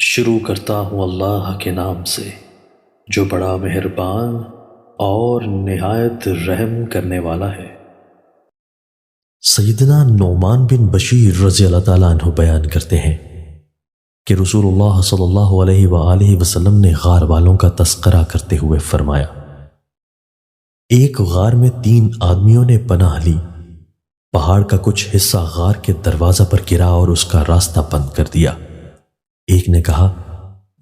شروع کرتا ہوں اللہ کے نام سے جو بڑا مہربان اور نہایت رحم کرنے والا ہے۔ سیدنا نعمان بن بشیر رضی اللہ تعالیٰ عنہ بیان کرتے ہیں کہ رسول اللہ صلی اللہ علیہ وآلہ وسلم نے غار والوں کا تذکرہ کرتے ہوئے فرمایا، ایک غار میں 3 آدمیوں نے پناہ لی۔ پہاڑ کا کچھ حصہ غار کے دروازہ پر گرا اور اس کا راستہ بند کر دیا۔ ایک نے کہا،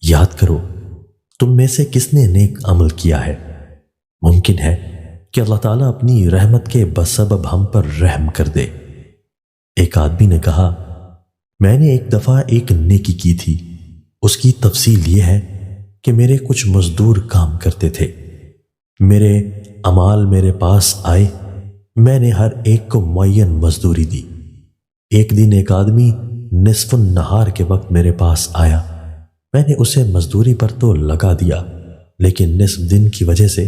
یاد کرو تم میں سے کس نے نیک عمل کیا ہے، ممکن ہے کہ اللہ تعالیٰ اپنی رحمت کے بسبب ہم پر رحم کر دے۔ ایک آدمی نے کہا، میں نے ایک دفعہ ایک نیکی کی تھی، اس کی تفصیل یہ ہے کہ میرے کچھ مزدور کام کرتے تھے، میرے اعمال میرے پاس آئے، میں نے ہر ایک کو معین مزدوری دی۔ ایک دن ایک آدمی نصف النہار کے وقت میرے پاس آیا، میں نے اسے مزدوری پر تو لگا دیا، لیکن نصف دن کی وجہ سے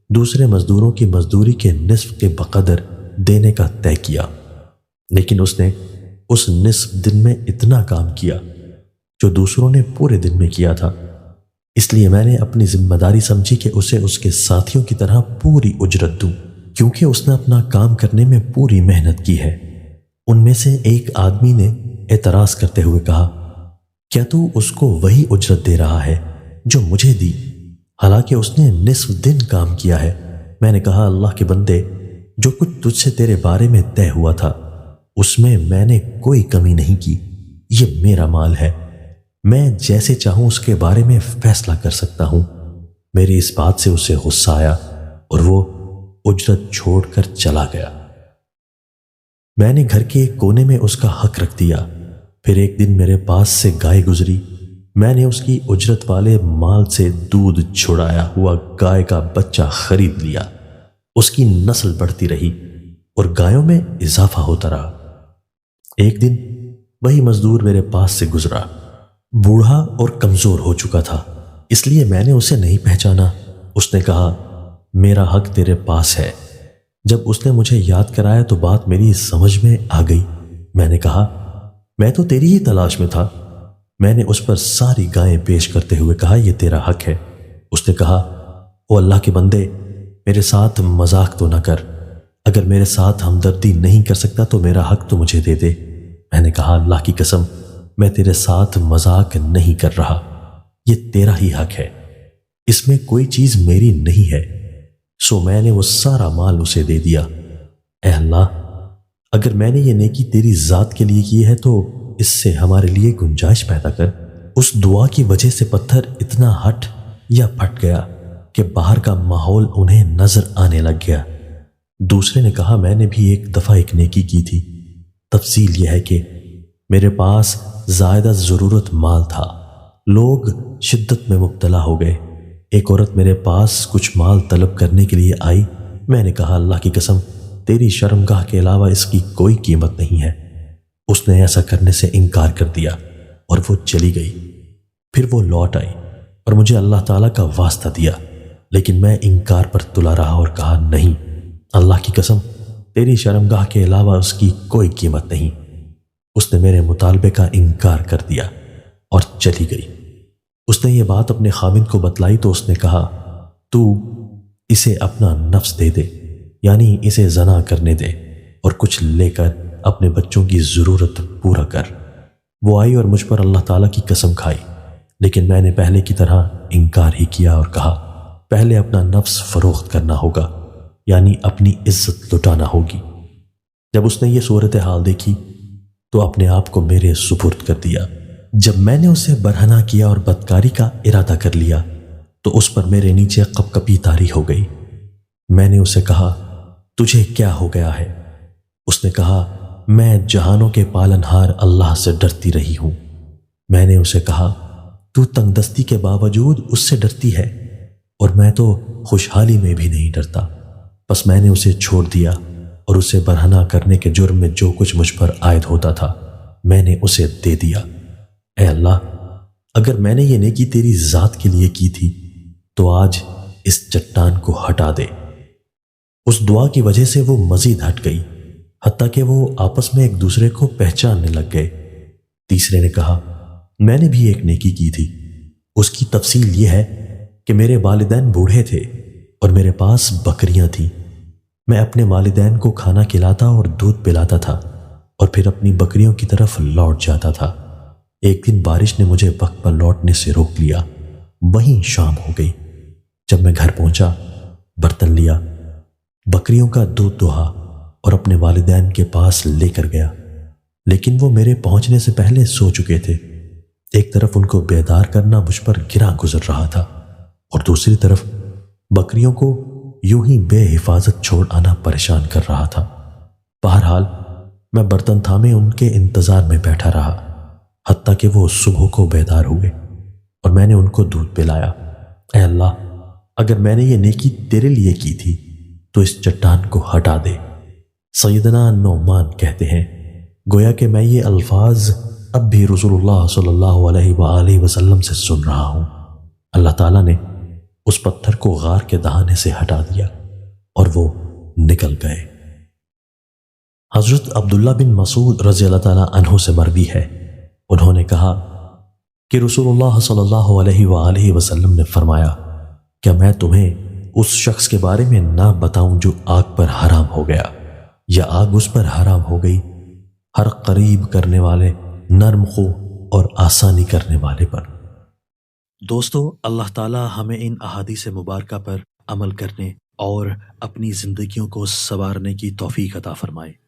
دوسرے مزدوروں کی مزدوری کے نصف کے بقدر دینے کا طے کیا، لیکن اس نے اس نصف دن میں اتنا کام کیا جو دوسروں نے پورے دن میں کیا تھا، اس لیے میں نے اپنی ذمہ داری سمجھی کہ اسے اس کے ساتھیوں کی طرح پوری اجرت دوں، کیونکہ اس نے اپنا کام کرنے میں پوری محنت کی ہے۔ ان میں سے ایک آدمی نے اعتراض کرتے ہوئے کہا، کیا تو اس کو وہی اجرت دے رہا ہے جو مجھے دی، حالانکہ اس نے نصف دن کام کیا ہے؟ میں نے کہا، اللہ کے بندے، جو کچھ تجھ سے تیرے بارے میں طے ہوا تھا اس میں نے کوئی کمی نہیں کی، یہ میرا مال ہے، میں جیسے چاہوں اس کے بارے میں فیصلہ کر سکتا ہوں۔ میری اس بات سے اسے غصہ آیا اور وہ اجرت چھوڑ کر چلا گیا۔ میں نے گھر کے ایک کونے میں اس کا حق رکھ دیا۔ پھر ایک دن میرے پاس سے گائے گزری، میں نے اس کی اجرت والے مال سے دودھ چھڑایا ہوا گائے کا بچہ خرید لیا۔ اس کی نسل بڑھتی رہی اور گایوں میں اضافہ ہوتا رہا۔ ایک دن وہی مزدور میرے پاس سے گزرا، بوڑھا اور کمزور ہو چکا تھا، اس لیے میں نے اسے نہیں پہچانا۔ اس نے کہا، میرا حق تیرے پاس ہے۔ جب اس نے مجھے یاد کرایا تو بات میری سمجھ میں آ گئی۔ میں نے کہا، میں تو تیری ہی تلاش میں تھا۔ میں نے اس پر ساری گائیں پیش کرتے ہوئے کہا، یہ تیرا حق ہے۔ اس نے کہا، او اللہ کے بندے، میرے ساتھ مذاق تو نہ کر، اگر میرے ساتھ ہمدردی نہیں کر سکتا تو میرا حق تو مجھے دے دے۔ میں نے کہا، اللہ کی قسم، میں تیرے ساتھ مذاق نہیں کر رہا، یہ تیرا ہی حق ہے، اس میں کوئی چیز میری نہیں ہے۔ سو میں نے وہ سارا مال اسے دے دیا۔ اے اللہ، اگر میں نے یہ نیکی تیری ذات کے لیے کی ہے تو اس سے ہمارے لیے گنجائش پیدا کر۔ اس دعا کی وجہ سے پتھر اتنا ہٹ یا پھٹ گیا کہ باہر کا ماحول انہیں نظر آنے لگ گیا۔ دوسرے نے کہا، میں نے بھی ایک دفعہ ایک نیکی کی تھی، تفصیل یہ ہے کہ میرے پاس زائدہ ضرورت مال تھا، لوگ شدت میں مبتلا ہو گئے، ایک عورت میرے پاس کچھ مال طلب کرنے کے لیے آئی۔ میں نے کہا، اللہ کی قسم، تیری شرمگاہ کے علاوہ اس کی کوئی قیمت نہیں ہے۔ اس نے ایسا کرنے سے انکار کر دیا اور وہ چلی گئی۔ پھر وہ لوٹ آئی اور مجھے اللہ تعالیٰ کا واسطہ دیا، لیکن میں انکار پر تلا رہا اور کہا، نہیں، اللہ کی قسم، تیری شرمگاہ کے علاوہ اس کی کوئی قیمت نہیں۔ اس نے میرے مطالبے کا انکار کر دیا اور چلی گئی۔ اس نے یہ بات اپنے خاوند کو بتلائی تو اس نے کہا، تو اسے اپنا نفس دے دے، یعنی اسے زنا کرنے دے، اور کچھ لے کر اپنے بچوں کی ضرورت پورا کر۔ وہ آئی اور مجھ پر اللہ تعالیٰ کی قسم کھائی، لیکن میں نے پہلے کی طرح انکار ہی کیا اور کہا، پہلے اپنا نفس فروخت کرنا ہوگا، یعنی اپنی عزت لٹانا ہوگی۔ جب اس نے یہ صورتحال دیکھی تو اپنے آپ کو میرے سپرد کر دیا۔ جب میں نے اسے برہنہ کیا اور بدکاری کا ارادہ کر لیا تو اس پر میرے نیچے کپکپی طاری ہو گئی۔ میں نے اسے کہا، تجھے کیا ہو گیا ہے؟ اس نے کہا، میں جہانوں کے پالنہار اللہ سے ڈرتی رہی ہوں۔ میں نے اسے کہا، تو تنگ دستی کے باوجود اس سے ڈرتی ہے اور میں تو خوشحالی میں بھی نہیں ڈرتا۔ بس میں نے اسے چھوڑ دیا اور اسے برہنہ کرنے کے جرم میں جو کچھ مجھ پر عائد ہوتا تھا میں نے اسے دے دیا۔ اے اللہ، اگر میں نے یہ نیکی تیری ذات کے لیے کی تھی تو آج اس چٹان کو ہٹا دے۔ اس دعا کی وجہ سے وہ مزید ہٹ گئی، حتیٰ کہ وہ آپس میں ایک دوسرے کو پہچاننے لگ گئے۔ تیسرے نے کہا، میں نے بھی ایک نیکی کی تھی، اس کی تفصیل یہ ہے کہ میرے والدین بوڑھے تھے اور میرے پاس بکریاں تھیں۔ میں اپنے والدین کو کھانا کھلاتا اور دودھ پلاتا تھا اور پھر اپنی بکریوں کی طرف لوٹ جاتا تھا۔ ایک دن بارش نے مجھے وقت پر لوٹنے سے روک لیا۔ وہیں شام ہو گئی۔ جب میں گھر پہنچا، برتن لیا، بکریوں کا دودھ دہا اور اپنے والدین کے پاس لے کر گیا، لیکن وہ میرے پہنچنے سے پہلے سو چکے تھے۔ ایک طرف ان کو بیدار کرنا مجھ پر گراں گزر رہا تھا اور دوسری طرف بکریوں کو یوں ہی بے حفاظت چھوڑ آنا پریشان کر رہا تھا۔ بہرحال میں برتن تھامے ان کے انتظار میں بیٹھا رہا، حتیٰ کہ وہ صبح کو بیدار ہوئے اور میں نے ان کو دودھ پلایا۔ اے اللہ، اگر میں نے یہ نیکی تیرے لیے کی تھی تو اس چٹان کو ہٹا دے۔ سیدنا نعمان کہتے ہیں، گویا کہ میں یہ الفاظ اب بھی رسول اللہ صلی اللہ علیہ وآلہ وسلم سے سن رہا ہوں۔ اللہ تعالیٰ نے اس پتھر کو غار کے دہانے سے ہٹا دیا اور وہ نکل گئے۔ حضرت عبداللہ بن مسعود رضی اللہ تعالیٰ عنہ سے مروی ہے، انہوں نے کہا کہ رسول اللہ صلی اللہ علیہ وآلہ وسلم نے فرمایا، کیا میں تمہیں اس شخص کے بارے میں نہ بتاؤں جو آگ پر حرام ہو گیا یا آگ اس پر حرام ہو گئی، ہر قریب کرنے والے، نرم خو اور آسانی کرنے والے پر۔ دوستو، اللہ تعالی ہمیں ان احادیث مبارکہ پر عمل کرنے اور اپنی زندگیوں کو سنوارنے کی توفیق عطا فرمائے۔